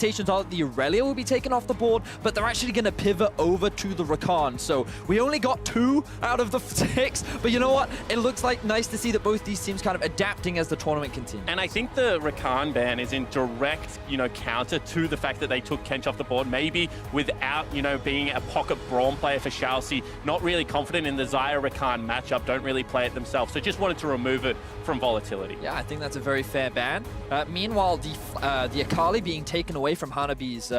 expectations are that the Aurelia will be taken off the board, but they're actually going to pivot over to the Rakan. So we only got 2 out of the 6, but you know what? It looks like nice to see that both these teams kind of adapting as the tournament continues. And I think the Rakan ban is in direct, counter to the fact that they took Kench off the board, maybe without, being a pocket Braum player for Shalcy, not really confident in the Xayah Rakan matchup, don't really play it themselves, so just wanted to remove it from volatility. Yeah, I think that's a very fair ban. Meanwhile, the Akali being taken away from Hanabi's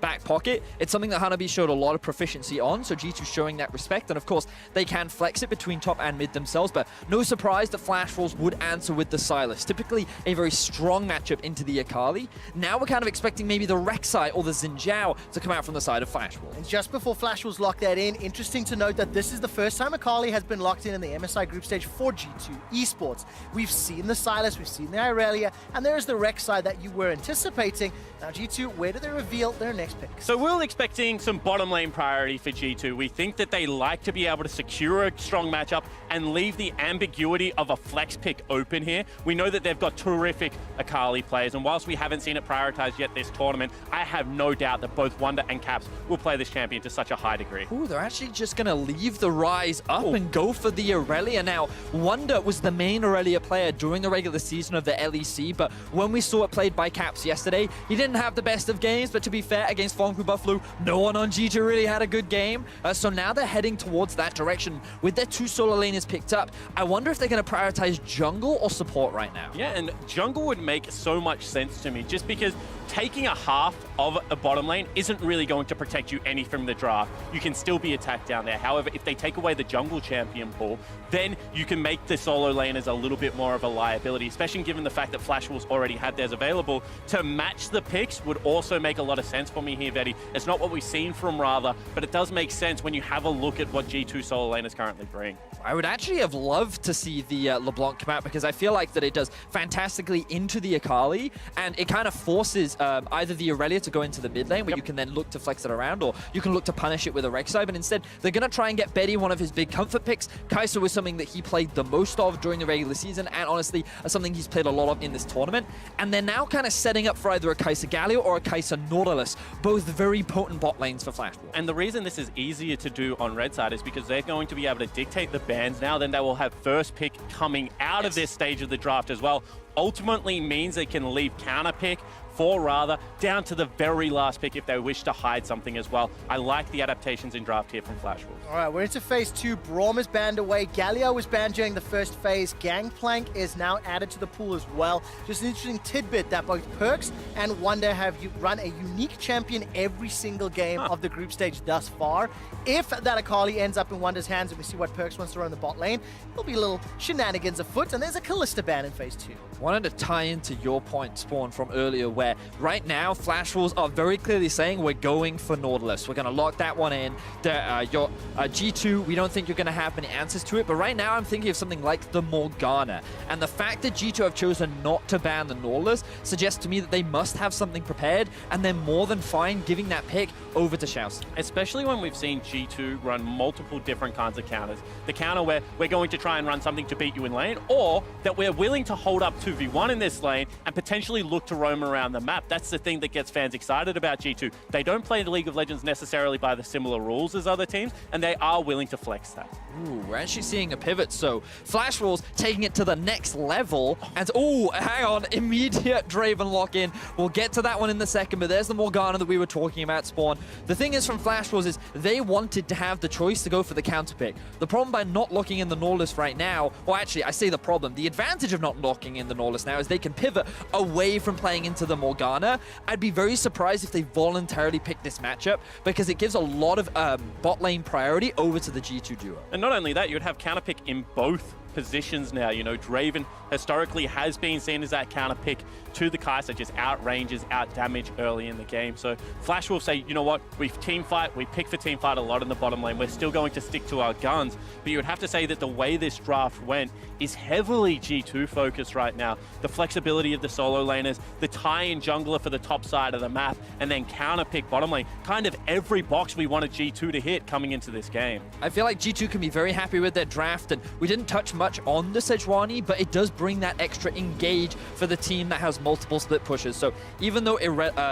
back pocket, it's something that Hanabi showed a lot of proficiency on, so G2 showing that respect, and of course, they can flex it between top and mid themselves, but no surprise that Flash Wolves would answer with the Sylas. Typically a very strong matchup into the Akali. Now we're kind of expecting maybe the Rek'Sai or the Xin Zhao to come out from the side of Flash Wolves. And just before Flash Wolves lock that in, interesting to note that this is the first time Akali has been locked in the MSI group stage for G2 eSports. We've seen the Sylas, we've seen the Irelia, and there is the Rek'Sai that you were anticipating. Now G2, where do they reveal their next pick? So we're expecting some bottom lane priority for G2. We think that they like to be able to secure a strong matchup and leave the ambiguity of a flex pick open here. We know that they've got terrific Akali players, and whilst we haven't seen it prioritized yet this tournament, I have no doubt that both Wunder and Caps will play this champion to such a high degree. Ooh, they're actually just going to leave the Rise up and go for the Aurelia now. Wunder was the main Aurelia player during the regular season of the LEC, but when we saw it played by Caps yesterday, he didn't have the best of games, but to be fair, against Fonku Buffalo, no one on G2 really had a good game. So now they're heading towards that direction. With their 2 solo laners picked up, I wonder if they're going to prioritize jungle or support right now. Yeah, and jungle would make so much sense to me, just because taking a half of a bottom lane isn't really going to protect you any from the draft. You can still be attacked down there. However, if they take away the jungle champion pool, then you can make the solo laners a little bit more of a liability, especially given the fact that Flash Wolves already had theirs available. To match the picks would also make a lot of sense for me here, Vetti. It's not what we've seen from Rather, but it does make sense when you have a look at what G2 solo laners currently bring. I would actually have loved to see the LeBlanc come out, because I feel like that it does fantastically into the Akali, and it kind of forces either the Aurelia to go into the mid lane, where you can then look to flex it around, or you can look to punish it with a Rek'Sai, but instead they're going to try and get Betty one of his big comfort picks. Kai'Sa was something that he played the most of during the regular season, and honestly, something he's played a lot of in this tournament. And they're now kind of setting up for either a Kai'Sa Galio or a Kai'Sa Nautilus, both very potent bot lanes for Flash Wolves. And the reason this is easier to do on red side is because they're going to be able to dictate the bans now, then they will have first pick coming out of this stage of the draft as well. Ultimately means they can leave counter pick for Rather down to the very last pick if they wish to hide something as well. I like the adaptations in draft here from Flash Wolves. All right, we're into phase 2. Braum is banned away. Galio was banned during the first phase. Gangplank is now added to the pool as well. Just an interesting tidbit that both Perkz and Wunder have run a unique champion every single game of the group stage thus far. If that Akali ends up in Wunder's hands and we see what Perkz wants to run in the bot lane, there'll be a little shenanigans afoot, and there's a Kalista ban in phase 2. Wanted to tie into your point, Spawn, from earlier, where right now Flash Wolves are very clearly saying we're going for Nautilus. We're going to lock that one in. Your G2, we don't think you're going to have many answers to it, but right now I'm thinking of something like the Morgana. And the fact that G2 have chosen not to ban the Nautilus suggests to me that they must have something prepared, and they're more than fine giving that pick over to Shalcy. Especially when we've seen G2 run multiple different kinds of counters. The counter where we're going to try and run something to beat you in lane, or that we're willing to hold up 2v1 in this lane and potentially look to roam around the map. That's the thing that gets fans excited about G2. They don't play the League of Legends necessarily by the similar rules as other teams, and they are willing to flex that. Ooh, we're actually seeing a pivot, so Flash Wolves taking it to the next level, and oh, hang on, immediate Draven lock-in. We'll get to that one in the second, but there's the Morgana that we were talking about, Spawn. The thing is from Flash Wolves is they wanted to have the choice to go for the counter pick. The problem by not locking in the Nautilus right now, well actually I say the problem, the advantage of not locking in the Nautilus now is they can pivot away from playing into the Morgana. I'd be very surprised if they voluntarily pick this matchup, because it gives a lot of bot lane priority over to the G2 duo. And not only that, you would have counter pick in both positions now. You know, Draven historically has been seen as that counter pick to the Kai'Sa, just out ranges, out damage early in the game. So Flash will say, you know what, we team fight, we pick for team fight a lot in the bottom lane. We're still going to stick to our guns, but you would have to say that the way this draft went is heavily G2 focused right now. The flexibility of the solo laners, the tie-in jungler for the top side of the map, and then counter pick bottom lane. Kind of every box we wanted G2 to hit coming into this game. I feel like G2 can be very happy with their draft, and we didn't touch much on the Sejuani, but it does bring that extra engage for the team that has multiple split pushes. So even though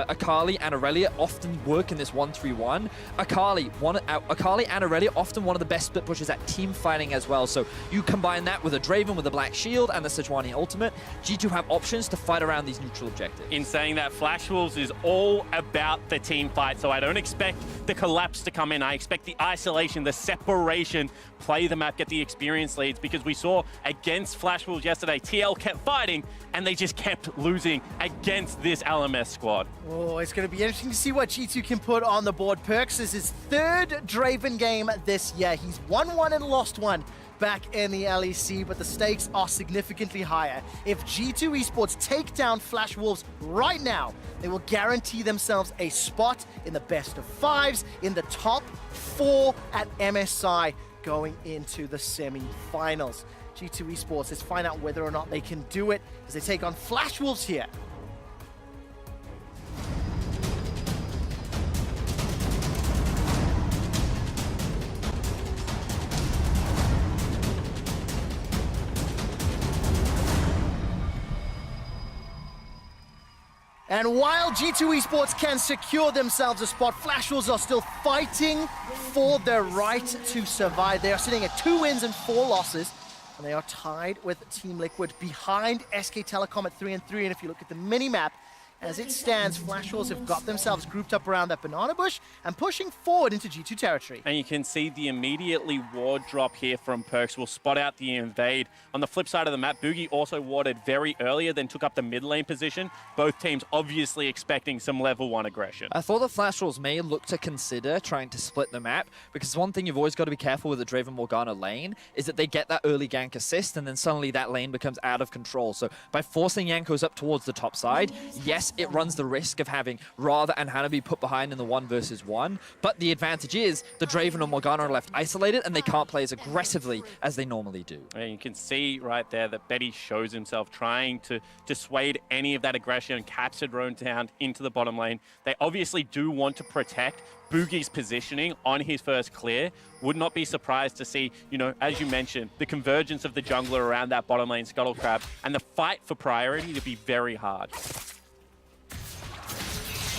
Akali and Aurelia often work in this 1-3-1, Akali and Aurelia often one of the best split pushes at team fighting as well. So you combine that with a Draven with a Black Shield and the Sejuani ultimate, G2 have options to fight around these neutral objectives. In saying that, Flash Wolves is all about the team fight, so I don't expect the collapse to come in. I expect the isolation, the separation, play the map, get the experience leads, because we saw against Flash Wolves yesterday, TL kept fighting and they just kept losing against this LMS squad. Oh, it's going to be interesting to see what G2 can put on the board. Perks is his third Draven game this year. He's won one and lost one back in the LEC, but the stakes are significantly higher. If G2 eSports take down Flash Wolves right now, they will guarantee themselves a spot in the best of fives, in the top 4 at MSI going into the semi-finals. G2 eSports, let's find out whether or not they can do it as they take on Flash Wolves here. And while G2 eSports can secure themselves a spot, Flash Wolves are still fighting for their right to survive. They are sitting at 2 wins and 4 losses, and they are tied with Team Liquid behind SK Telecom at 3-3. And if you look at the mini-map, as it stands, Flash Wolves have got themselves grouped up around that banana bush and pushing forward into G2 territory. And you can see the immediately ward drop here from Perks will spot out the invade. On the flip side of the map, Boogie also warded very earlier, then took up the mid lane position. Both teams obviously expecting some level 1 aggression. I thought the Flash Wolves may look to consider trying to split the map, because one thing you've always got to be careful with the Draven Morgana lane is that they get that early gank assist and then suddenly that lane becomes out of control. So by forcing Jankos up towards the top side, yes, it runs the risk of having Radha and Hanabi put behind in the 1-versus-1, but the advantage is the Draven or Morgana are left isolated and they can't play as aggressively as they normally do. And you can see right there that Betty shows himself trying to dissuade any of that aggression and captured Roan down into the bottom lane. They obviously do want to protect Boogie's positioning on his first clear. Would not be surprised to see, you know, as you mentioned, the convergence of the jungler around that bottom lane Scuttle Crab and the fight for priority to be very hard.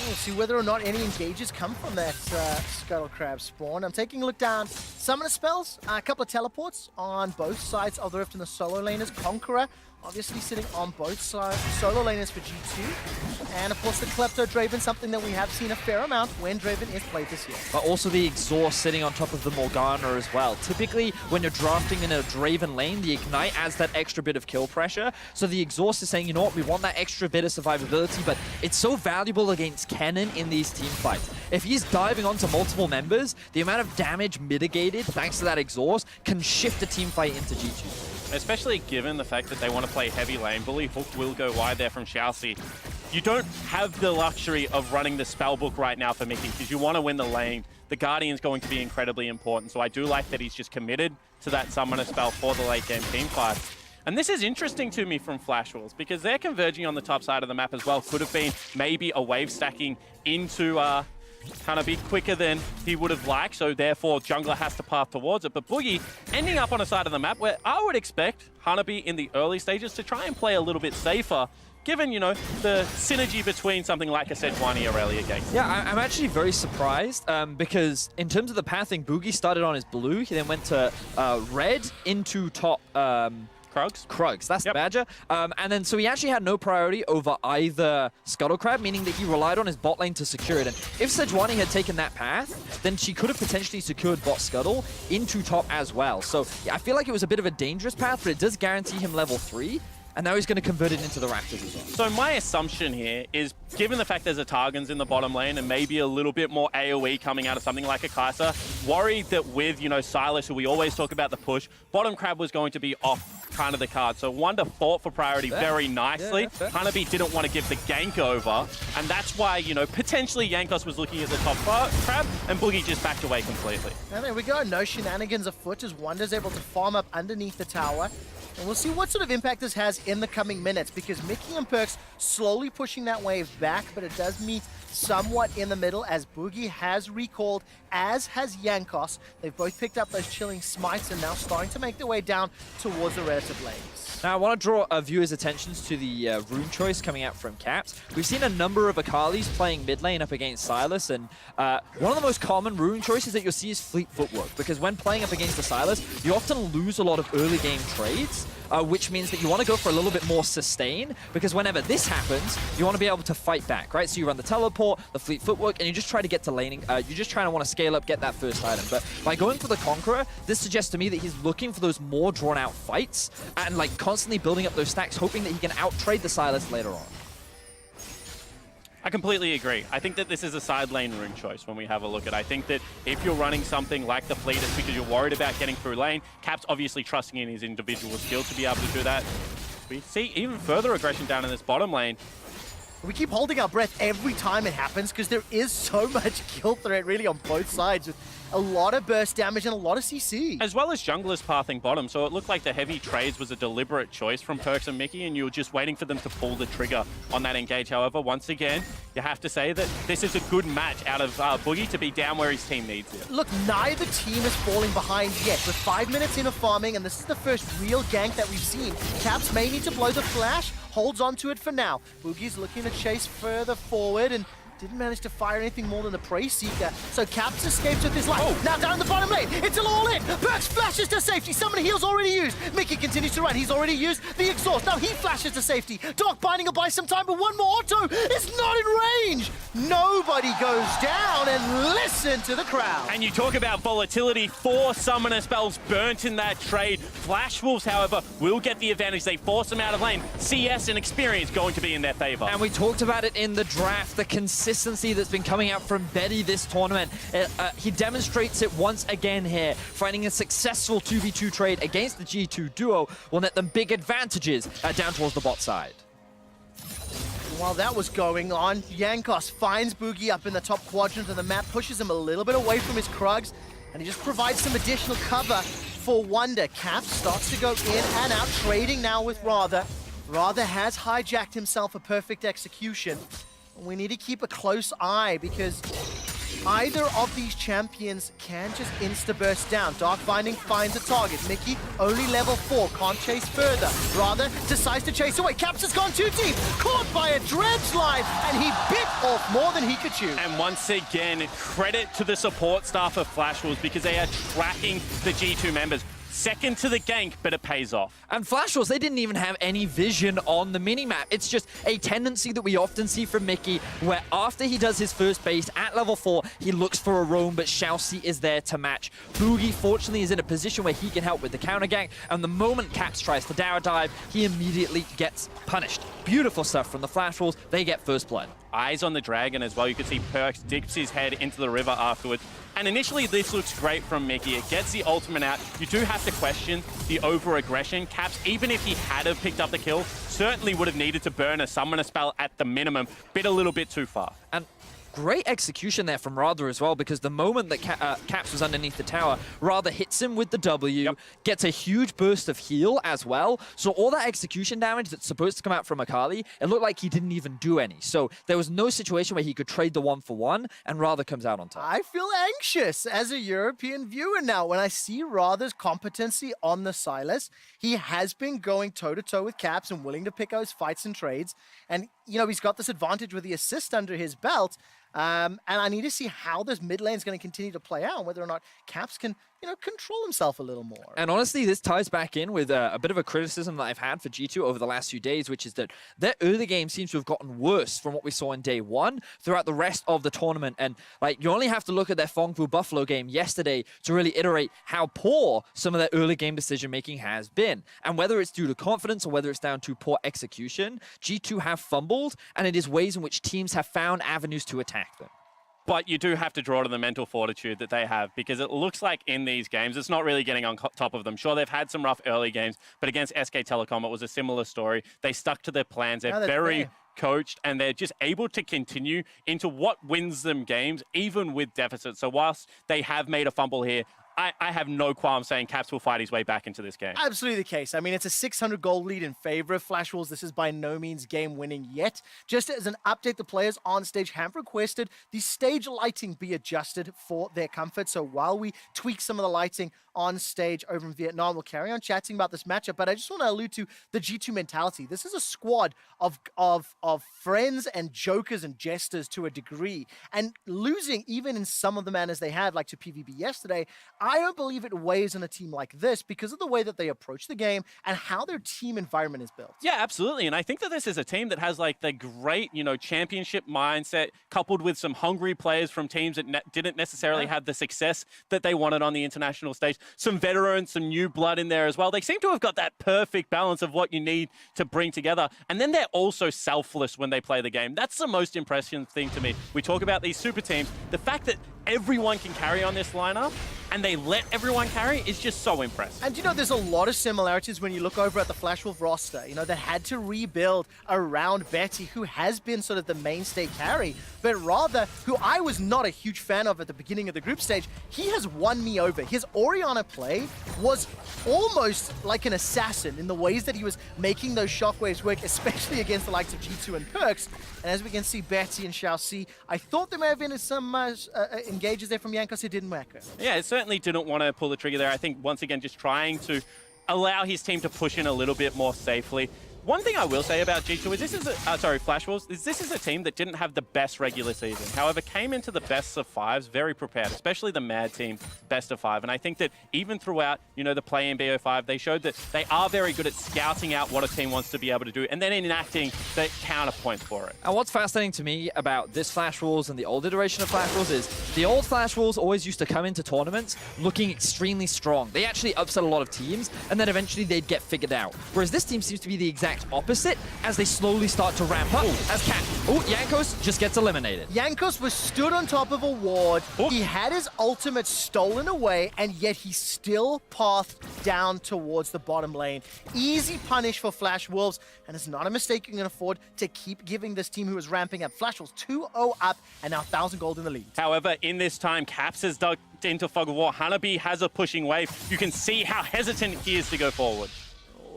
We'll see whether or not any engages come from that Scuttle Crab spawn. I'm taking a look down. Summoner spells, a couple of teleports on both sides of the Rift and the solo laners. Conqueror obviously sitting on both sides. Solo laners for G2. And of course the Klepto Draven, something that we have seen a fair amount when Draven is played this year. But also the Exhaust sitting on top of the Morgana as well. Typically, when you're drafting in a Draven lane, the Ignite adds that extra bit of kill pressure. So the Exhaust is saying, you know what, we want that extra bit of survivability, but it's so valuable against Kennen in these team fights. If he's diving onto multiple members, the amount of damage mitigated thanks to that Exhaust can shift a team fight into G2. Especially given the fact that they want to play heavy lane. Bully Hook will go wide there from Xiaoxi. You don't have the luxury of running the spellbook right now for Mickey because you want to win the lane. The Guardian's going to be incredibly important. So I do like that he's just committed to that summoner spell for the late game team fight. And this is interesting to me from Flash Wolves because they're converging on the top side of the map as well. Could have been maybe a wave stacking into kind of be quicker than he would have liked, so therefore jungler has to path towards it. But Boogie ending up on a side of the map where I would expect Hanabi in the early stages to try and play a little bit safer, given, you know, the synergy between something like a Sejuani Aurelia game. Yeah, I'm actually very surprised because in terms of the pathing, Boogie started on his blue, he then went to red into top... Krugs, that's the Badger. And then, so he actually had no priority over either Scuttle Crab, meaning that he relied on his bot lane to secure it. And if Sejuani had taken that path, then she could have potentially secured bot Scuttle into top as well. So yeah, I feel like it was a bit of a dangerous path, but it does guarantee him level 3. And now he's going to convert it into the Raptors as well. So my assumption here is, given the fact there's a Targons in the bottom lane and maybe a little bit more AoE coming out of something like a Kai'Sa, worried that with, you know, Silas, who we always talk about the push, bottom Crab was going to be off kind of the card. So Wonder fought for priority very nicely. Hanabi didn't want to give the gank over, and that's why, you know, potentially Jankos was looking at the top Crab, and Boogie just backed away completely. And there we go. No shenanigans afoot as Wonder's able to farm up underneath the tower. And we'll see what sort of impact this has in the coming minutes, because Mickey and Perks slowly pushing that wave back, but it does meet somewhat in the middle as Boogie has recalled, as has Jankos. They've both picked up those chilling smites and now starting to make their way down towards the relative lanes. Now, I want to draw viewers' attentions to the rune choice coming out from Caps. We've seen a number of Akalis playing mid lane up against Sylas, and one of the most common rune choices that you'll see is Fleet Footwork, because when playing up against the Sylas, you often lose a lot of early game trades, which means that you want to go for a little bit more sustain, because whenever this happens, you want to be able to fight back, right? So you run the teleport, the Fleet Footwork, and you just try to get to laning. You just try to want to scale up, get that first item. But by going for the Conqueror, this suggests to me that he's looking for those more drawn-out fights and like constantly building up those stacks, hoping that he can out-trade the Sylas later on. I completely agree. I think that this is a side lane rune choice when we have a look at it. I think that if you're running something like the Fleet, it's because you're worried about getting through lane. Cap's obviously trusting in his individual skill to be able to do that. We see even further aggression down in this bottom lane. We keep holding our breath every time it happens because there is so much kill threat really on both sides with a lot of burst damage and a lot of CC. As well as junglers pathing bottom, so it looked like the heavy trades was a deliberate choice from Perkz and Mickey, and you were just waiting for them to pull the trigger on that engage. However, once again, you have to say that this is a good match out of Boogie to be down where his team needs it. Look, neither team is falling behind yet. With 5 minutes in of farming, and this is the first real gank that we've seen, Caps may need to blow the flash, holds on to it for now. Boogie's looking to chase further forward and didn't manage to fire anything more than the Prey Seeker. So Caps escapes with his life. Oh. Now down the bottom lane. It's all in. Perkz flashes to safety. Summoner heal's already used. Mickey continues to run. He's already used the exhaust. Now he flashes to safety. Doc binding will buy some time, but one more auto is not in range. Nobody goes down, and listen to the crowd. And you talk about volatility. 4 summoner spells burnt in that trade. Flash Wolves, however, will get the advantage. They force them out of lane. CS and experience going to be in their favor. And we talked about it in the draft, the consistency that's been coming out from Betty this tournament. He demonstrates it once again here. Finding a successful 2v2 trade against the G2 duo will net them big advantages down towards the bot side. While that was going on, Jankos finds Boogie up in the top quadrant of the map, pushes him a little bit away from his Krugs, and he just provides some additional cover for Wonder. Cap starts to go in and out, trading now with Rather. Rather has hijacked himself a perfect execution. We need to keep a close eye because either of these champions can just insta-burst down. Dark Binding finds a target. Mickey, only level 4, can't chase further. Rather, decides to chase away. Caps has gone too deep. Caught by a dredge line, and he bit off more than he could chew. And once again, credit to the support staff of Flash Wolves because they are tracking the G2 members. Second to the gank, but it pays off. And Flash Wolves, they didn't even have any vision on the minimap. It's just a tendency that we often see from Mickey, where after he does his first base at level 4, he looks for a roam, but Xiaoxi is there to match. Boogie, fortunately, is in a position where he can help with the counter gank, and the moment Caps tries to dower dive, he immediately gets punished. Beautiful stuff from the Flash Wolves. They get first blood. Eyes on the dragon as well. You can see Perkz dips his head into the river afterwards. And initially, this looks great from Mickey. It gets the ultimate out. You do have to question the over-aggression. Caps, even if he had have picked up the kill, certainly would have needed to burn a summoner spell at the minimum. Bit a little bit too far. And great execution there from Rather as well, because the moment that Caps was underneath the tower, Rather hits him with the W, gets a huge burst of heal as well. So all that execution damage that's supposed to come out from Akali, it looked like he didn't even do any. So there was no situation where he could trade the 1-for-1, and Rather comes out on top. I feel anxious as a European viewer now when I see Rather's competency on the Sylas. He has been going toe-to-toe with Caps and willing to pick those fights and trades. And, you know, he's got this advantage with the assist under his belt. And I need to see how this mid lane is going to continue to play out, and whether or not Caps can, you know, control himself a little more. And honestly, this ties back in with a bit of a criticism that I've had for G2 over the last few days, which is that their early game seems to have gotten worse from what we saw in day 1 throughout the rest of the tournament. And like, you only have to look at their Fongfu Buffalo game yesterday to really iterate how poor some of their early game decision making has been. And whether it's due to confidence or whether it's down to poor execution, G2 have fumbled, and it is ways in which teams have found avenues to attack them. But you do have to draw to the mental fortitude that they have, because it looks like in these games, it's not really getting on top of them. Sure, they've had some rough early games, but against SK Telecom, it was a similar story. They stuck to their plans. They're very coached, and they're just able to continue into what wins them games, even with deficits. So whilst they have made a fumble here, I have no qualm saying Caps will fight his way back into this game. Absolutely the case. I mean, it's a 600 goal lead in favor of Flash Wolves. This is by no means game winning yet. Just as an update, the players on stage have requested the stage lighting be adjusted for their comfort. So while we tweak some of the lighting on stage over in Vietnam, we'll carry on chatting about this matchup. But I just want to allude to the G2 mentality. This is a squad of friends and jokers and jesters to a degree. And losing even in some of the manners they had, like to PvB yesterday, I don't believe it weighs on a team like this because of the way that they approach the game and how their team environment is built. Yeah, absolutely. And I think that this is a team that has like the great, championship mindset coupled with some hungry players from teams that didn't necessarily have the success that they wanted on the international stage. Some veterans, some new blood in there as well. They seem to have got that perfect balance of what you need to bring together. And then they're also selfless when they play the game. That's the most impressive thing to me. We talk about these super teams. The fact that everyone can carry on this lineup and they let everyone carry is just so impressive. And there's a lot of similarities when you look over at the Flash Wolf roster, that had to rebuild around Betty, who has been sort of the mainstay carry, but rather, who I was not a huge fan of at the beginning of the group stage. He has won me over. His Orianna play was almost like an assassin in the ways that he was making those shockwaves work, especially against the likes of G2 and Perks. And as we can see, Betty and Xiao Si, I thought there may have been some engages there from Jankos. It didn't work. Yeah, it certainly didn't want to pull the trigger there. I think, once again, just trying to allow his team to push in a little bit more safely. One thing I will say about G2 is Flash Wolves, this is a team that didn't have the best regular season. However, came into the best of fives very prepared, especially the Mad team best of five. And I think that even throughout, the play in BO5, they showed that they are very good at scouting out what a team wants to be able to do and then enacting the counterpoint for it. And what's fascinating to me about this Flash Wolves and the old iteration of Flash Wolves is the old Flash Wolves always used to come into tournaments looking extremely strong. They actually upset a lot of teams, and then eventually they'd get figured out. Whereas this team seems to be the exact opposite as they slowly start to ramp up. As Jankos just gets eliminated. Jankos was stood on top of a ward. He had his ultimate stolen away, and yet he still pathed down towards the bottom lane. Easy punish for Flash Wolves, and it's not a mistake you can afford to keep giving this team who is ramping up. Flash Wolves 2-0 up and now 1,000 gold in the lead. However, in this time, Caps has dug into Fog of War. Hanabi has a pushing wave. You can see how hesitant he is to go forward.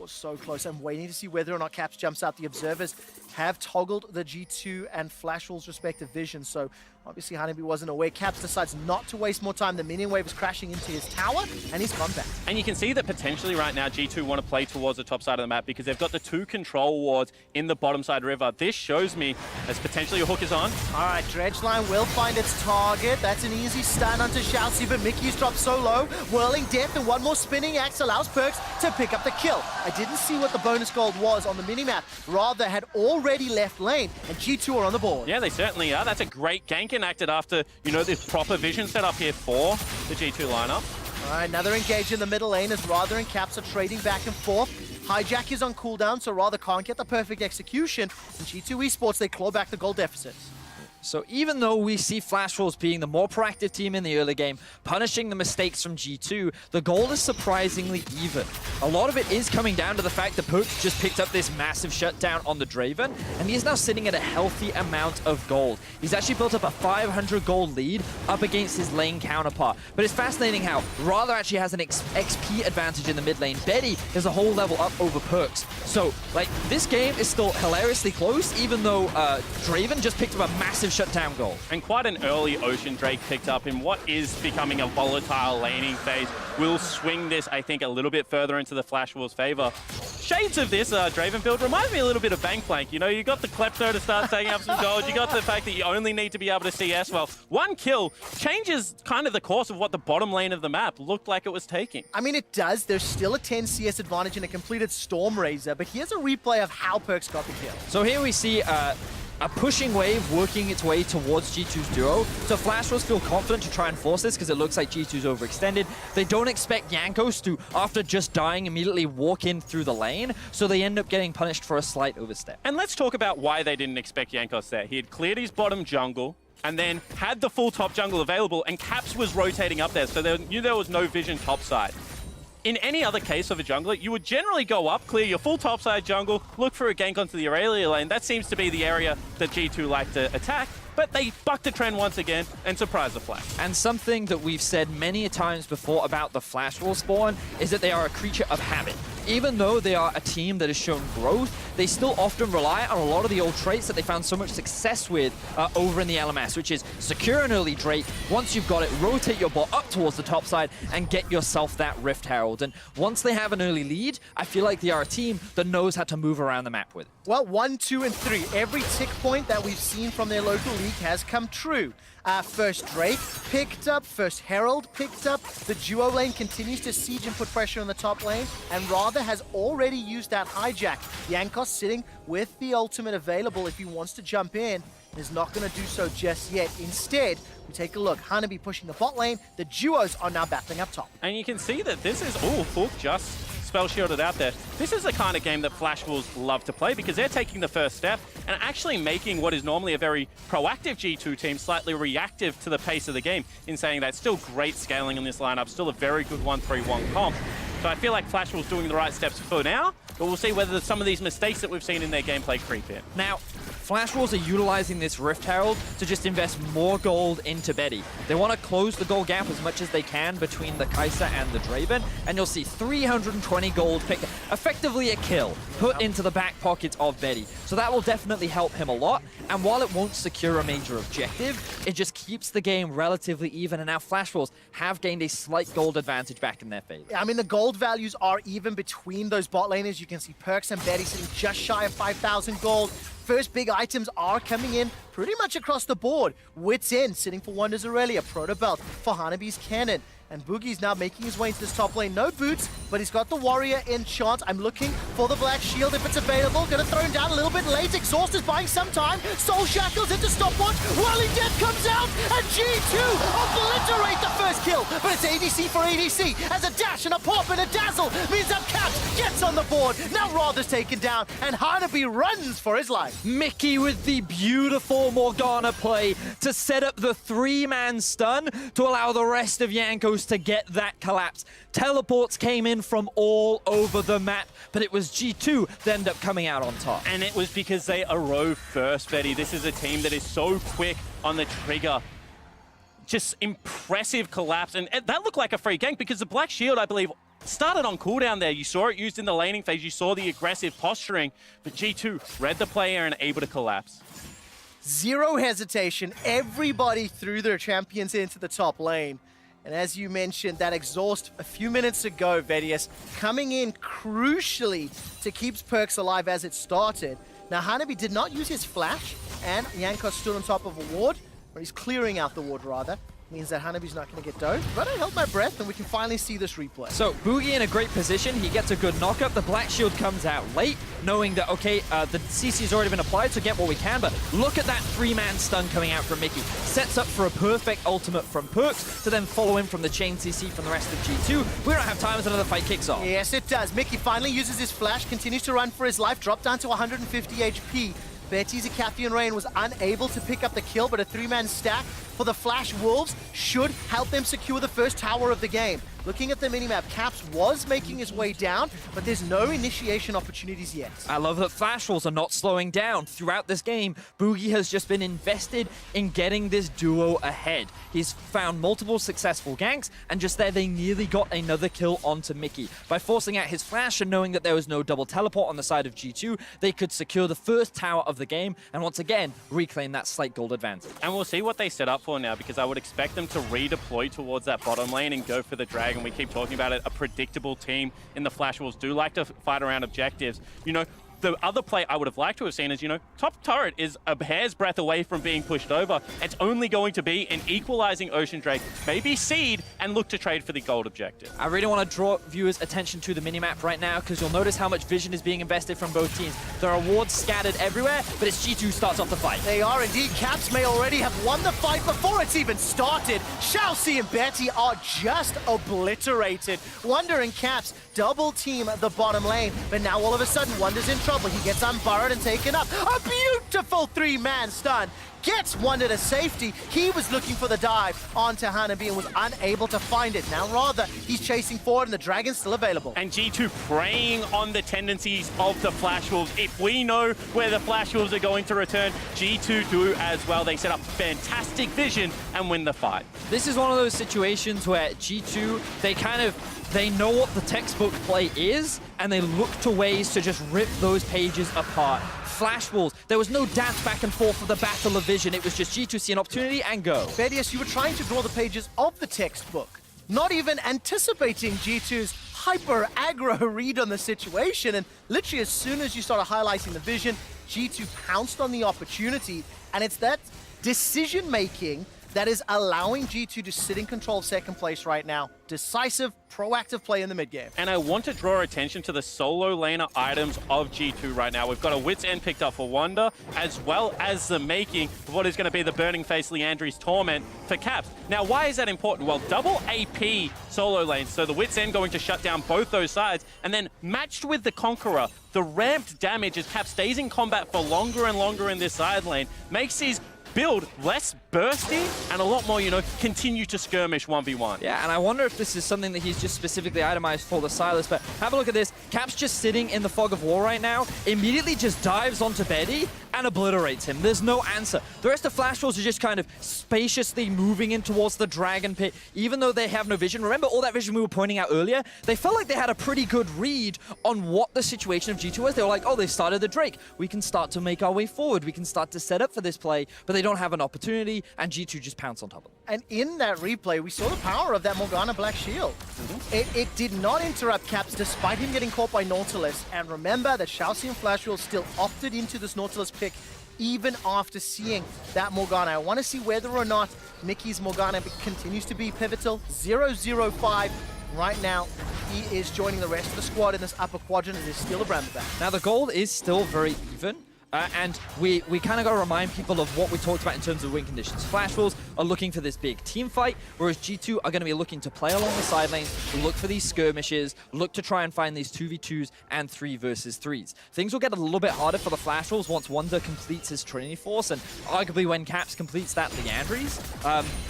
So close. I'm waiting to see whether or not Caps jumps out. The observers have toggled the G2 and Flash Wolves' respective visions, so obviously Hanabi wasn't aware. Caps decides not to waste more time. The minion wave is crashing into his tower, and he's gone back. And you can see that potentially right now G2 want to play towards the top side of the map because they've got the two control wards in the bottom side river. This shows me as potentially a hook is on. All right, Dredgeline will find its target. That's an easy stun onto Xiaoxi, but Mickey's dropped so low. Whirling Death and one more spinning axe allows Perks to pick up the kill. I didn't see what the bonus gold was on the minimap. Rather, had already left lane, and G2 are on the board. Yeah, they certainly are. That's a great gank enacted after, this proper vision set up here for the G2 lineup. All right, another engage in the middle lane as Rather and Caps are trading back and forth. Hijack is on cooldown, so Rather can't get the perfect execution. And G2 eSports, they claw back the gold deficit. So even though we see Flash Wolves being the more proactive team in the early game, punishing the mistakes from G2, the gold is surprisingly even. A lot of it is coming down to the fact that Pokes just picked up this massive shutdown on the Draven, and he's now sitting at a healthy amount of gold. He's actually built up a 500 gold lead up against his lane counterpart. But it's fascinating how Rather actually has an XP advantage in the mid lane. Betty is a whole level up over Perks. So, this game is still hilariously close, even though Draven just picked up a massive shutdown goal. And quite an early Ocean Drake picked up in what is becoming a volatile laning phase. Will swing this, I think, a little bit further into the Flash Wolves' favor. Shades of this Draven build reminds me a little bit of Bankflank. You got the Klepto to start taking up some gold. You got the fact that you only need to be able to CS well. One kill changes kind of the course of what the bottom lane of the map looked like it was taking. I mean, it does. There's still a 10 CS advantage in a completed Storm Razor, but here's a replay of how Perks got the kill. So here we see a pushing wave working its way towards G2's duo. So Flash Wolves feel confident to try and force this because it looks like G2's overextended. They don't expect Jankos to, after just dying, immediately walk in through the lane. So they end up getting punished for a slight overstep. And let's talk about why they didn't expect Jankos there. He had cleared his bottom jungle and then had the full top jungle available, and Caps was rotating up there, so they knew there was no vision topside. In any other case of a jungler, you would generally go up, clear your full topside jungle, look for a gank onto the Aurelia lane. That seems to be the area that G2 like to attack. but they bucked the trend once again and surprised the Flash. And something that we've said many times before about the Flash Wolves Spawn is that they are a creature of habit. Even though they are a team that has shown growth, they still often rely on a lot of the old traits that they found so much success with over in the LMS, which is secure an early Drake. Once you've got it, rotate your bot up towards the top side and get yourself that Rift Herald. And once they have an early lead, I feel like they are a team that knows how to move around the map with it. Well, 1, 2, and 3. Every tick point that we've seen from their local league has come true. First Drake picked up, first Herald picked up. The duo lane continues to siege and put pressure on the top lane, and Rather has already used that hijack. Jankos sitting with the ultimate available if he wants to jump in. Is not going to do so just yet. Instead, we take a look. Hanabi pushing the bot lane. The duos are now battling up top. And you can see that this is, Fook just spell shielded out there. This is the kind of game that Flash Wolves love to play because they're taking the first step and actually making what is normally a very proactive G2 team slightly reactive to the pace of the game in saying that still great scaling in this lineup, still a very good 1-3-1 comp. So I feel like Flash Wolves doing the right steps for now, but we'll see whether some of these mistakes that we've seen in their gameplay creep in. Now, Flash Wolves are utilizing this Rift Herald to just invest more gold into Betty. They want to close the gold gap as much as they can between the Kai'Sa and the Draven, and you'll see 320 gold picked, effectively a kill, put into the back pockets of Betty. So that will definitely help him a lot, and while it won't secure a major objective, it just keeps the game relatively even, and now Flash Wolves have gained a slight gold advantage back in their favor. I mean, the gold values are even between those bot laners. You can see Perks and Betty sitting just shy of 5,000 gold. First big items are coming in pretty much across the board. Wits End sitting for Wonders Aurelia, Proto Belt for Hanabi's Cannon. And Boogie's now making his way into this top lane. No boots, but he's got the Warrior Enchant. I'm looking for the Black Shield if it's available. Gonna throw him down a little bit late. Exhaust is buying some time. Soul Shackles into stopwatch. Whirling Death comes out, and G2 obliterate the first kill. But it's ADC for ADC. As a dash and a pop and a dazzle means that Caps gets on the board. Now Rather's taken down, and Hanabi runs for his life. Mickey with the beautiful Morgana play to set up the 3-man stun to allow the rest of Jankos to get that collapse. Teleports came in from all over the map, but it was G2 that ended up coming out on top. And it was because they arose first, Betty. This is a team that is so quick on the trigger. Just impressive collapse. And that looked like a free gank because the Black Shield, I believe, started on cooldown there. You saw it used in the laning phase. You saw the aggressive posturing, but G2 read the player and able to collapse. Zero hesitation. Everybody threw their champions into the top lane. And as you mentioned, that exhaust a few minutes ago, Vedius, coming in crucially to keep Perks alive as it started. Now, Hanabi did not use his flash, and Jankos stood on top of a ward, or he's clearing out the ward, rather. Means that Hanabi's not going to get dove, but I held my breath and we can finally see this replay. So Boogie in a great position, he gets a good knockup, the Black Shield comes out late, knowing that, okay, the CC's already been applied, so get what we can, but look at that 3-man stun coming out from Mickey. Sets up for a perfect ultimate from Perks to then follow in from the chain CC from the rest of G2. We don't have time as another fight kicks off. Yes, it does. Mickey finally uses his flash, continues to run for his life, dropped down to 150 HP. Betty's Icathian Rain was unable to pick up the kill, but a 3-man stack for the Flash Wolves should help them secure the first tower of the game. Looking at the minimap, Caps was making his way down, but there's no initiation opportunities yet. I love that Flash Wolves are not slowing down. Throughout this game, Boogie has just been invested in getting this duo ahead. He's found multiple successful ganks, and just there they nearly got another kill onto Mickey. By forcing out his flash and knowing that there was no double teleport on the side of G2, they could secure the first tower of the game, and once again, reclaim that slight gold advantage. And we'll see what they set up for now, because I would expect them to redeploy towards that bottom lane and go for the dragon. We keep talking about it, a predictable team in the Flash Wolves do like to fight around objectives. You know, the other play I would have liked to have seen is, you know, top turret is a hair's breadth away from being pushed over. It's only going to be an equalizing Ocean Drake, maybe seed, and look to trade for the gold objective. I really want to draw viewers' attention to the minimap right now, because you'll notice how much vision is being invested from both teams. There are wards scattered everywhere, but it's G2 starts off the fight. They are indeed. Caps may already have won the fight before it's even started. Xiaoxi and Betty are just obliterated. Wonder and Caps double team the bottom lane, but now all of a sudden Wonder's in trouble. He gets unburrowed and taken up. A beautiful 3-man stun. gets Wonder to safety. He was looking for the dive onto Hanabi and was unable to find it. Now rather, he's chasing forward and the Dragon's still available. And G2 preying on the tendencies of the Flash Wolves. If we know where the Flash Wolves are going to return, G2 do as well. They set up fantastic vision and win the fight. This is one of those situations where G2, they know what the textbook play is, and they look to ways to just rip those pages apart. Flash Wolves, there was no dance back and forth for the battle of vision. It was just G2 see an opportunity and go. Bedius, you were trying to draw the pages of the textbook, not even anticipating G2's hyper aggro read on the situation. And literally as soon as you started highlighting the vision, G2 pounced on the opportunity. And it's that decision making that is allowing G2 to sit in control of second place right now. Decisive, proactive play in the mid game. And I want to draw attention to the solo laner items of G2 right now. We've got a Wit's End picked up for Wonder, as well as the making of what is going to be the Burning Face Liandry's Torment for Caps. Now, why is that important? Well, double AP solo lanes, so the Wit's End going to shut down both those sides, and then matched with the Conqueror, the ramped damage as Cap stays in combat for longer and longer in this side lane, makes his build less bursty and a lot more, continue to skirmish 1v1. Yeah, and I wonder if this is something that he's just specifically itemized for the Silas, but have a look at this. Cap's just sitting in the fog of war right now, immediately just dives onto Betty and obliterates him. There's no answer. The rest of Flash Wolves are just kind of spaciously moving in towards the Dragon Pit, even though they have no vision. Remember all that vision we were pointing out earlier? They felt like they had a pretty good read on what the situation of G2 was. They were like, oh, they started the Drake. We can start to make our way forward. We can start to set up for this play, but they don't have an opportunity, and G2 just pounce on top of them. And in that replay, we saw the power of that Morgana Black Shield. It did not interrupt Caps despite him getting caught by Nautilus. And remember that Xiaoxi and Flash Wolves still opted into this Nautilus pick even after seeing that Morgana. I want to see whether or not Mickey's Morgana continues to be pivotal. 0-0-5 right now. He is joining the rest of the squad in this upper quadrant and is still a Bramble back. Now the gold is still very even. And we kind of got to remind people of what we talked about in terms of win conditions. Flash Wolves are looking for this big team fight, whereas G2 are going to be looking to play along the side lanes, look for these skirmishes, look to try and find these 2v2s and 3 versus 3s. Things will get a little bit harder for the Flash Wolves once Wonder completes his Trinity Force, and arguably when Caps completes that Liandry's.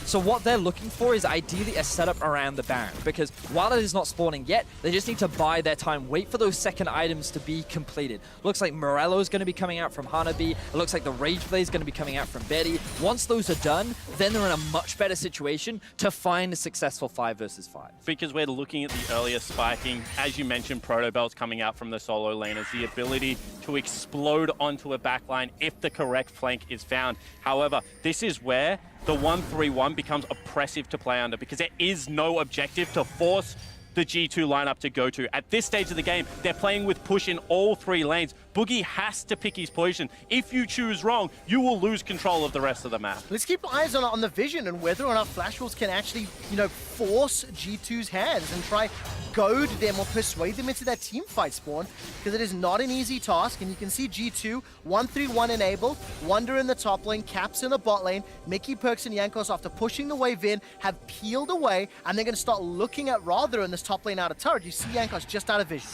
So what they're looking for is ideally a setup around the Baron, because while it is not spawning yet, they just need to buy their time, wait for those second items to be completed. Looks like Morello is going to be coming out from Hanabi. It looks like the Rage Blade is going to be coming out from Betty. Once those are done, then they're in a much better situation to find a successful 5 versus 5. Because we're looking at the earlier spiking, as you mentioned, Proto Bells coming out from the solo laners, the ability to explode onto a backline if the correct flank is found. However, this is where the 1-3-1 becomes oppressive to play under, because there is no objective to force the G2 lineup to go to. At this stage of the game, they're playing with push in all 3 lanes. Boogie has to pick his poison. If you choose wrong, you will lose control of the rest of the map. Let's keep eyes on the vision and whether or not Flash Wolves can actually, force G2's hands and try goad them or persuade them into that team fight spawn, because it is not an easy task. And you can see G2 1-3-1 enabled, Wonder in the top lane, Caps in the bot lane, Mickey, Perks, and Jankos after pushing the wave in have peeled away, and they're going to start looking at Rather in this top lane out of turret. You see Jankos just out of vision.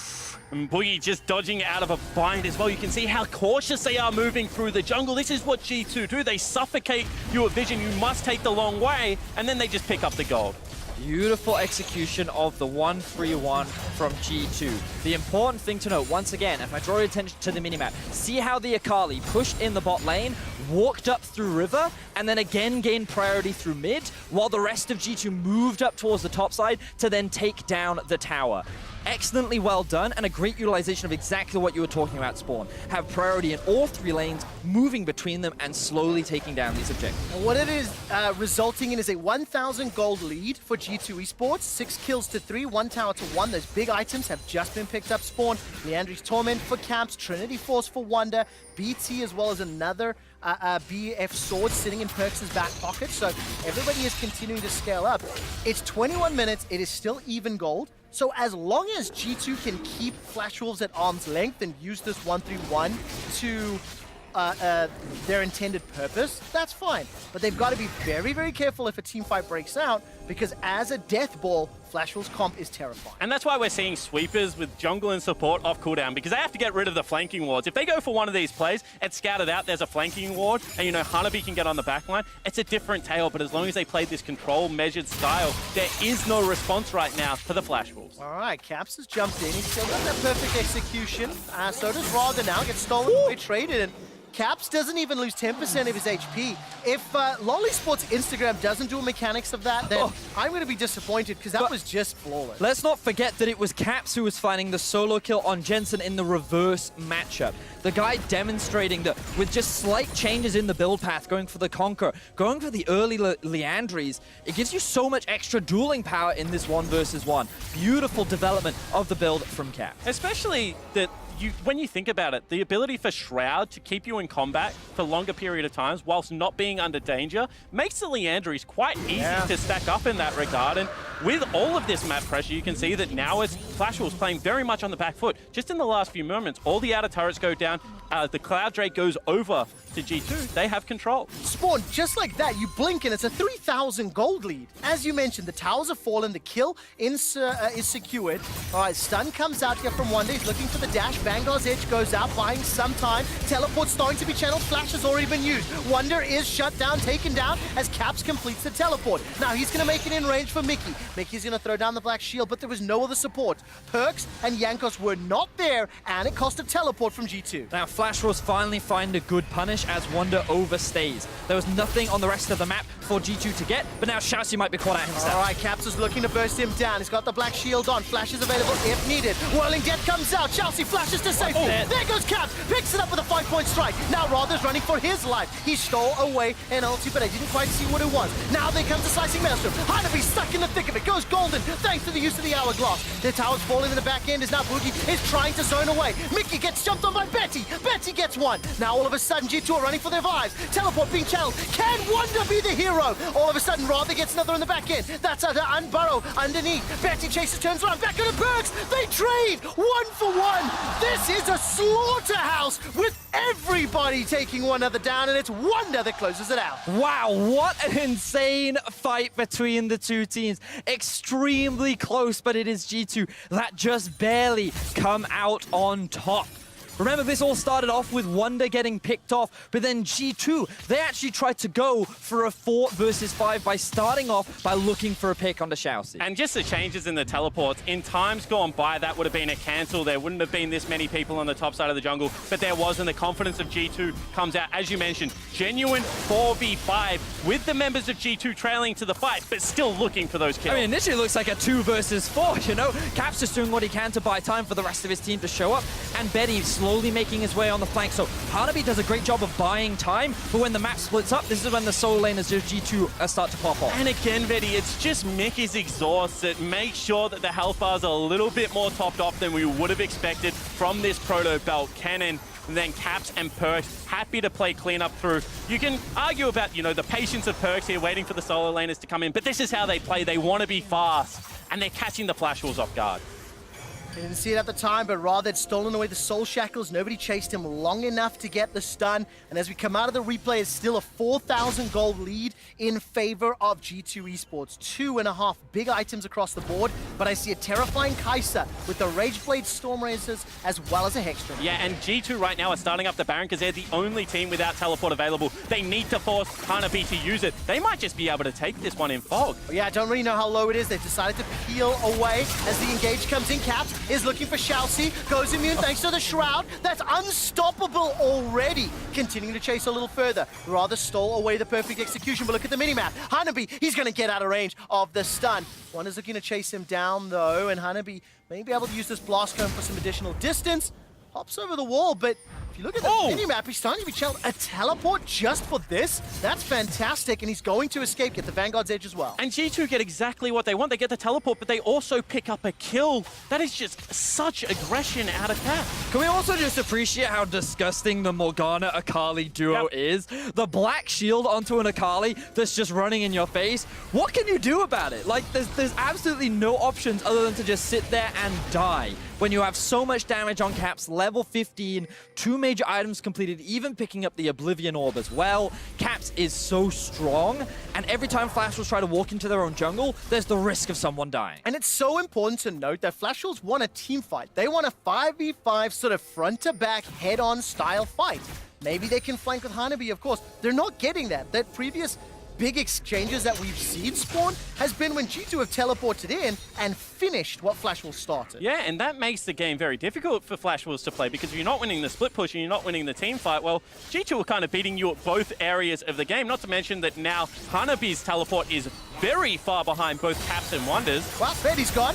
And Boogie just dodging out of a bind as well. You can see how cautious they are moving through the jungle. This is what G2 do. They suffocate your vision. You must take the long way, and then they just pick up the gold. Beautiful execution of the 1-3-1 from G2. The important thing to note, once again, if I draw your attention to the minimap, see how the Akali pushed in the bot lane, walked up through river, and then again gained priority through mid, while the rest of G2 moved up towards the top side to then take down the tower. Excellently well done, and a great utilization of exactly what you were talking about, Spawn. Have priority in all 3 lanes, moving between them and slowly taking down these objectives. And what it is resulting in is a 1,000 gold lead for G2 eSports, 6 kills to 3, 1 tower to 1. Those big items have just been picked up. Spawn, Liandry's Torment for Caps, Trinity Force for Wonder, BT, as well as another BF sword sitting in Perks' back pocket. So everybody is continuing to scale up. It's 21 minutes. It is still even gold. So as long as G2 can keep Flash Wolves at arm's length and use this 1-3-1 to their intended purpose, that's fine. But they've got to be very, very careful if a team fight breaks out, because as a death ball, Flash Wolves comp is terrifying. And that's why we're seeing sweepers with jungle and support off cooldown, because they have to get rid of the flanking wards. If they go for one of these plays, it's scouted out, there's a flanking ward, and you know, Hanabi can get on the backline. It's a different tale, but as long as they play this control, measured style, there is no response right now for the Flash Wolves. All right, Caps has jumped in. He's still got that perfect execution. So does Rather now. Gets stolen away, traded, and Caps doesn't even lose 10% of his HP. If LoL eSports Instagram doesn't do a mechanics of that, then I'm going to be disappointed, because that was just flawless. Let's not forget that it was Caps who was finding the solo kill on Jensen in the reverse matchup. The guy demonstrating that with just slight changes in the build path, going for the Conquer, going for the early Leandries, it gives you so much extra dueling power in this 1v1. Beautiful development of the build from Caps. Especially that when you think about it, the ability for Shroud to keep you in combat for longer period of times whilst not being under danger makes the Leandries quite easy to stack up in that regard. And with all of this map pressure, you can see that now it's Flash Wolves playing very much on the back foot. Just in the last few moments, all the outer turrets go down, the Cloud Drake goes over to G2, they have control. Spawn, just like that, you blink and it's a 3,000 gold lead. As you mentioned, the towers have fallen, the kill is secured. All right, stun comes out here from Wonder. He's looking for the dash. Vanguard's edge goes out, buying some time. Teleport's starting to be channeled. Flash has already been used. Wonder is shut down, taken down as Caps completes the teleport. Now he's going to make it in range for Mickey. Mickey's going to throw down the black shield, but there was no other support. Perks and Yankos were not there, and it cost a teleport from G2. Now Flash Wolves finally find a good punish as Wonder overstays. There was nothing on the rest of the map for G2 to get, but now Xiaoxi might be caught out himself. All right, Caps is looking to burst him down. He's got the black shield on. Flash is available if needed. Whirling Death comes out. Xiaoxi flashes to safety. There goes Caps. Picks it up with a 5-point strike. Now Rather's running for his life. He stole away an ulti, but I didn't quite see what it was. Now there comes the slicing maelstrom. Hanabi stuck in the thick of it. Goes golden thanks to the use of the hourglass. The tower's falling in the back end as now Boogie is trying to zone away. Mickey gets jumped on by Betty. Betty gets one. Now all of a sudden G2 are running for their lives. Teleport being channeled. Can Wonder be the hero? All of a sudden Rather gets another in the back end. That's under Unburrow underneath. Betty chases, turns around, back into Perks. They trade 1-for-1. This is a slaughterhouse with everybody taking one another down, and it's Wonder that closes it out. Wow, what an insane fight between the two teams. Extremely close, but it is G2 that just barely come out on top. Remember, this all started off with Wonder getting picked off, but then G2, they actually tried to go for a 4 versus 5 by starting off by looking for a pick onto Xiaoxi. And just the changes in the teleports, in times gone by, that would have been a cancel. There wouldn't have been this many people on the top side of the jungle, but there was, and the confidence of G2 comes out. As you mentioned, genuine 4v5 with the members of G2 trailing to the fight, but still looking for those kills. I mean, initially it looks like a 2 versus 4, you know? Caps just doing what he can to buy time for the rest of his team to show up, and Betty slowly making his way on the flank. So Hanabi does a great job of buying time, but when the map splits up, this is when the solo laners of G2 start to pop off. And again, Betty, it's just Mickey's exhaust that makes sure that the health bars are a little bit more topped off than we would have expected from this proto belt. Cannon, and then Caps and Perks, happy to play cleanup through. You can argue about, you know, the patience of Perks here, waiting for the solo laners to come in, but this is how they play. They want to be fast, and they're catching the Flash Wolves off guard. They didn't see it at the time, but Rather had stolen away the soul shackles. Nobody chased him long enough to get the stun. And as we come out of the replay, it's still a 4,000 gold lead in favor of G2 eSports. 2.5 big items across the board, but I see a terrifying Kai'Sa with the Rageblade Storm Racers as well as a Hextron. Yeah, and G2 right now are starting up the Baron because they're the only team without teleport available. They need to force Hanabi to use it. They might just be able to take this one in fog. Yeah, I don't really know how low it is. They've decided to peel away as the engage comes in. Caps is looking for Xiaoxi, goes immune thanks to the Shroud. That's unstoppable already. Continuing to chase a little further. Rather stole away the perfect execution, but look at the minimap. Hanabi, he's going to get out of range of the stun. One is looking to chase him down though, and Hanabi may be able to use this blast cone for some additional distance. Hops over the wall, but if you look at the minimap, he's starting to be challenged. A teleport just for this? That's fantastic, and he's going to escape, get the Vanguard's edge as well. And G2 get exactly what they want. They get the teleport, but they also pick up a kill. That is just such aggression out of Cap. Can we also just appreciate how disgusting the Morgana-Akali duo is? The black shield onto an Akali that's just running in your face. What can you do about it? Like, there's absolutely no options other than to just sit there and die. when you have so much damage on Caps, level 15, 2 major items completed, even picking up the Oblivion Orb as well. Caps is so strong, and every time Flash Wolves try to walk into their own jungle, there's the risk of someone dying. And it's so important to note that Flash Wolves want a team fight. They want a 5v5 sort of front-to-back, head-on style fight. Maybe they can flank with Hanabi, of course. They're not getting that. That previous big exchanges that we've seen spawn has been when G2 have teleported in and finished what Flash Wolves started. Yeah, and that makes the game very difficult for Flash Wolves to play, because if you're not winning the split push and you're not winning the team fight, well, G2 are kind of beating you at both areas of the game, not to mention that now Hanabi's teleport is very far behind both Caps and Wonders. Well, Betty's gone.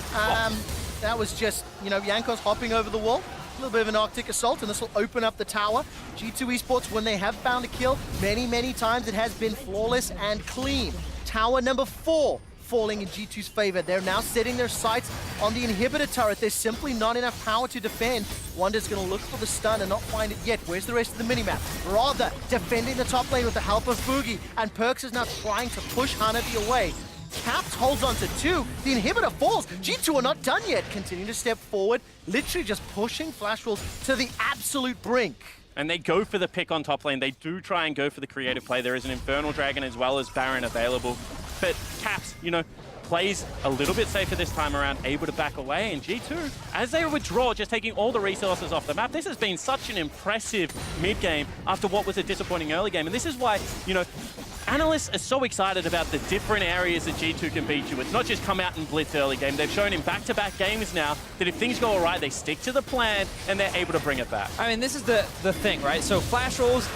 That was just, you know, Jankos hopping over the wall. A little bit of an Arctic assault, and this will open up the tower. G2 Esports, when they have found a kill, many times it has been flawless and clean. Tower number 4 falling in G2's favor. They're now setting their sights on the inhibitor turret. There's simply not enough power to defend. Wonder's going to look for the stun and not find it yet. Where's the rest of the minimap? Rather, defending the top lane with the help of Boogie, and Perks is now trying to push Hanabi away. Caps holds on to 2. The inhibitor falls. G2 are not done yet. Continue to step forward, literally just pushing Flash Wolves to the absolute brink. And they go for the pick on top lane. They do try and go for the creative play. There is an Infernal Dragon as well as Baron available. But Caps, you know, plays a little bit safer this time around, able to back away. And G2, as they withdraw, just taking all the resources off the map, this has been such an impressive mid-game after what was a disappointing early game. And this is why, you know, analysts are so excited about the different areas that G2 can beat you. It's not just come out and blitz early game. They've shown in back-to-back games now that if things go all right, they stick to the plan and they're able to bring it back. I mean, this is the thing, right? So Flash Wolves,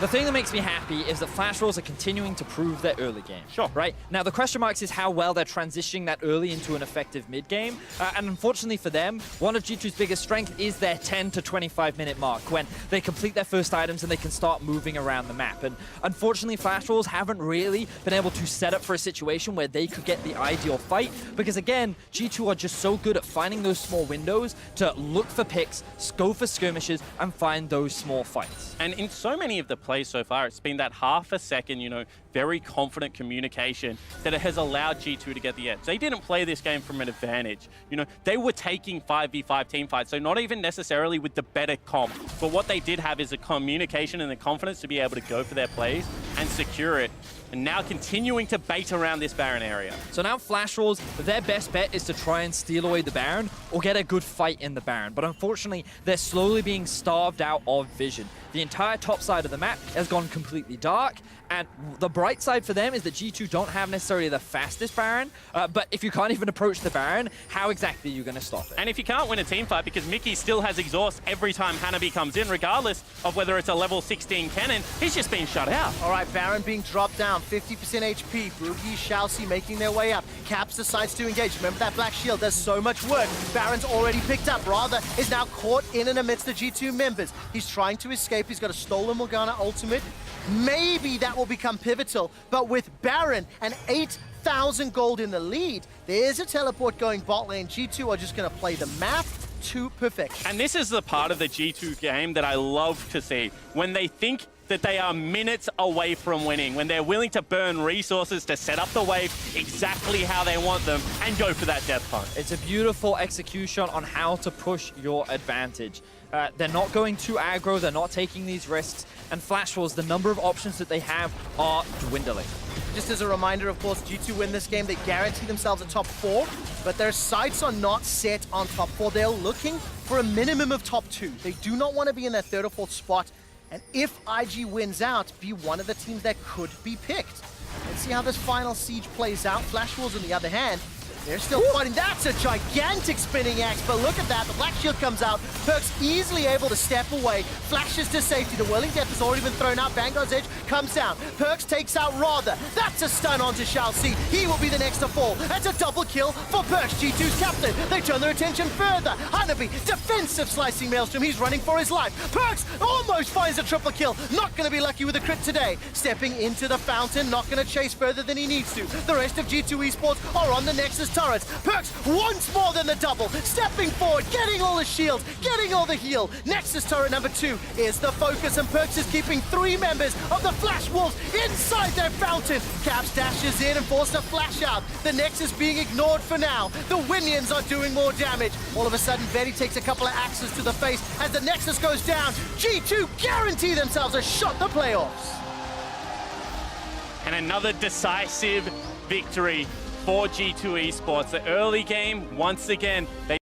the thing that makes me happy is that Flash Wolves are continuing to prove their early game. Sure. Right? Now, the question marks is how well they're transitioning that early into an effective mid-game. And unfortunately for them, one of G2's biggest strength is their 10 to 25 minute mark, when they complete their first items and they can start moving around the map. And unfortunately, Flash Wolves haven't really been able to set up for a situation where they could get the ideal fight, because again, G2 are just so good at finding those small windows to look for picks, go for skirmishes, and find those small fights. And in so many of the plays so far, it's been that half a second, you know, very confident communication that it has allowed G2 to get the edge. They didn't play this game from an advantage. You know, they were taking 5v5 team fights, so not even necessarily with the better comp. But what they did have is the communication and the confidence to be able to go for their plays and secure it. And now continuing to bait around this Baron area. So now Flash Wolves, their best bet is to try and steal away the Baron or get a good fight in the Baron. But unfortunately, they're slowly being starved out of vision. The entire top side of the map has gone completely dark, and the bright side for them is that G2 don't have necessarily the fastest Baron, but if you can't even approach the Baron, how exactly are you going to stop it? And if you can't win a team fight, because Mickey still has exhaust every time Hanabi comes in, regardless of whether it's a level 16 cannon, he's just been shut out. All right, Baron being dropped down, 50% HP. Boogie, Shalsi making their way up. Caps decides to engage. Remember that Black Shield does so much work. Baron's already picked up. Rather is now caught in and amidst the G2 members. He's trying to escape. He's got a stolen Morgana ultimate. Maybe that will become pivotal, but with Baron and 8,000 gold in the lead, there's a teleport going bot lane. G2 are just going to play the map to perfection. And this is the part of the G2 game that I love to see. When they think that they are minutes away from winning, when they're willing to burn resources to set up the wave exactly how they want them and go for that death hunt. It's a beautiful execution on how to push your advantage. They're not going too aggro, they're not taking these risks, and Flash Wolves, the number of options that they have are dwindling. Just as a reminder, of course, G2 win this game, they guarantee themselves a top 4, but their sights are not set on top 4. They're looking for a minimum of top 2. They do not want to be in that 3rd or 4th spot, and if IG wins out, be one of the teams that could be picked. Let's see how this final siege plays out. Flash Wolves, on the other hand, they're still fighting. That's a gigantic spinning axe, but look at that. The Black Shield comes out. Perks easily able to step away. Flashes to safety. The Whirling Death has already been thrown out. Vanguard's Edge comes down. Perks takes out Rather. That's a stun onto Shalsi. He will be the next to fall. That's a double kill for Perks, G2's captain. They turn their attention further. Hanabi, defensive slicing Maelstrom. He's running for his life. Perks almost finds a triple kill. Not going to be lucky with a crit today. Stepping into the fountain. Not going to chase further than he needs to. The rest of G2 Esports are on the Nexus turrets. Perks once more than the double, stepping forward, getting all the shields, getting all the heal. Nexus turret number 2 is the focus, and Perks is keeping 3 members of the Flash Wolves inside their fountain. Caps dashes in and forced a flash out. The Nexus being ignored for now. The Winions are doing more damage. All of a sudden, Betty takes a couple of axes to the face as the Nexus goes down. G2 guarantee themselves a shot at the playoffs. And another decisive victory for G2 Esports. The early game, once again, they